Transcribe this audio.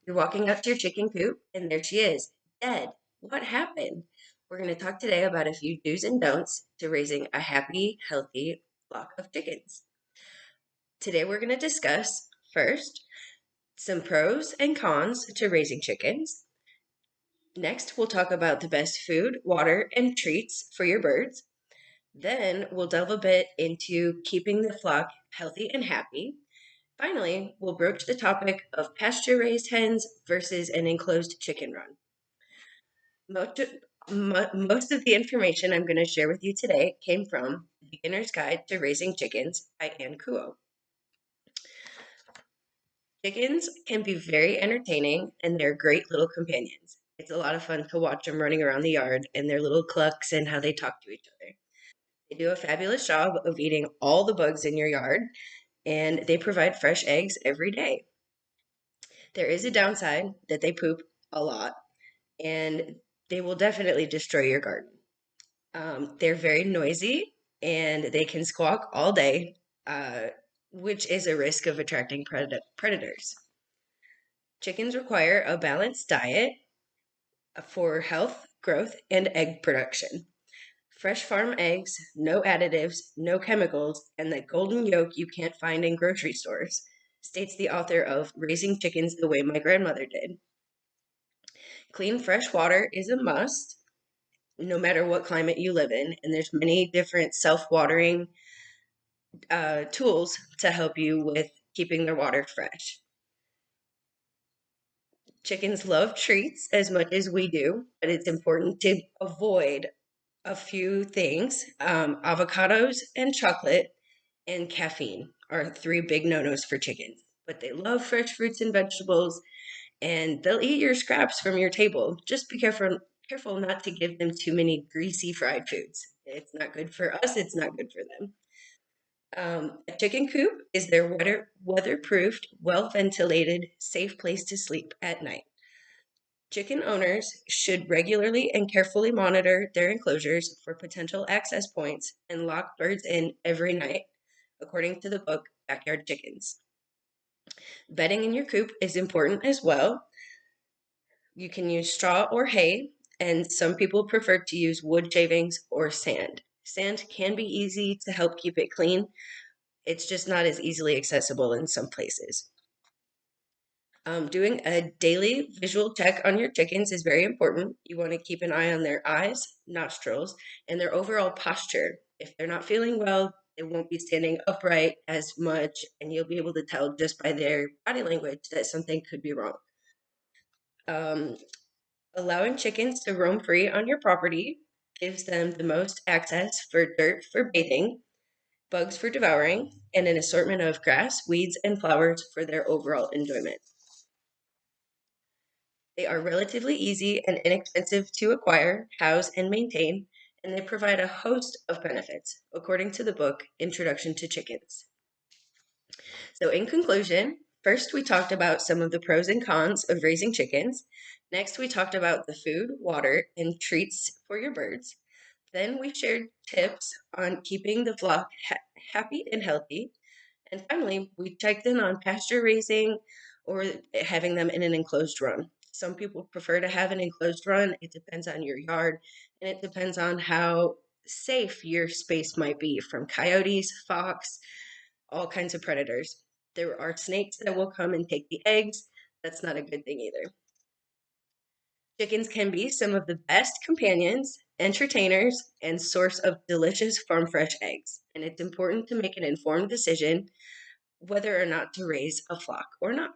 You're walking up to your chicken coop, and there she is, dead. What happened? We're going to talk today about a few do's and don'ts to raising a happy, healthy flock of chickens. Today, we're going to discuss first some pros and cons to raising chickens. Next, we'll talk about the best food, water, and treats for your birds. Then, we'll delve a bit into keeping the flock healthy and happy. Finally, we'll broach the topic of pasture raised hens versus an enclosed chicken run. Most of, most of the information I'm going to share with you today came from Beginner's Guide to Raising Chickens by Ann Kuo. Chickens can be very entertaining and they're great little companions. It's a lot of fun to watch them running around the yard and their little clucks and how they talk to each other. They do a fabulous job of eating all the bugs in your yard and they provide fresh eggs every day. There is a downside that they poop a lot and they will definitely destroy your garden. They're very noisy and they can squawk all day, uh, which is a risk of attracting predators. Chickens require a balanced diet for health, growth, and egg production. Fresh farm eggs, no additives, no chemicals, and the golden yolk you can't find in grocery stores, states the author of Raising Chickens the Way My Grandmother Did. Clean, fresh water is a must, no matter what climate you live in, and there's many different self-watering tools to help you with keeping their water fresh. Chickens love treats as much as we do, but it's important to avoid a few things. Avocados and chocolate and caffeine are three big no-nos for chickens, but they love fresh fruits and vegetables and they'll eat your scraps from your table. Just be careful not to give them too many greasy fried foods. It's not good for us, it's not good for them. A chicken coop is their weatherproofed, well ventilated, safe place to sleep at night. Chicken owners should regularly and carefully monitor their enclosures for potential access points and lock birds in every night, according to the book Backyard Chickens. Bedding in your coop is important as well. You can use straw or hay, and some people prefer to use wood shavings or sand. Sand can be easy to help keep it clean. It's just not as easily accessible in some places. Doing a daily visual check on your chickens is very important. You want to keep an eye on their eyes, nostrils, and their overall posture. If they're not feeling well, they won't be standing upright as much, and you'll be able to tell just by their body language that something could be wrong. Um, Allowing chickens to roam free on your property gives them the most access for dirt for bathing, bugs for devouring, and an assortment of grass, weeds, and flowers for their overall enjoyment. They are relatively easy and inexpensive to acquire, house, and maintain, and they provide a host of benefits, according to the book Introduction to Chickens. So, in conclusion, first we talked about some of the pros and cons of raising chickens. Next, we talked about the food, water, and treats for your birds. Then we shared tips on keeping the flock happy and healthy. And finally, we checked in on pasture raising or having them in an enclosed run. Some people prefer to have an enclosed run. It depends on your yard and it depends on how safe your space might be from coyotes, fox, all kinds of predators. There are snakes that will come and take the eggs. That's not a good thing either. Chickens can be some of the best companions, entertainers, and source of delicious farm fresh eggs. And it's important to make an informed decision whether or not to raise a flock or not.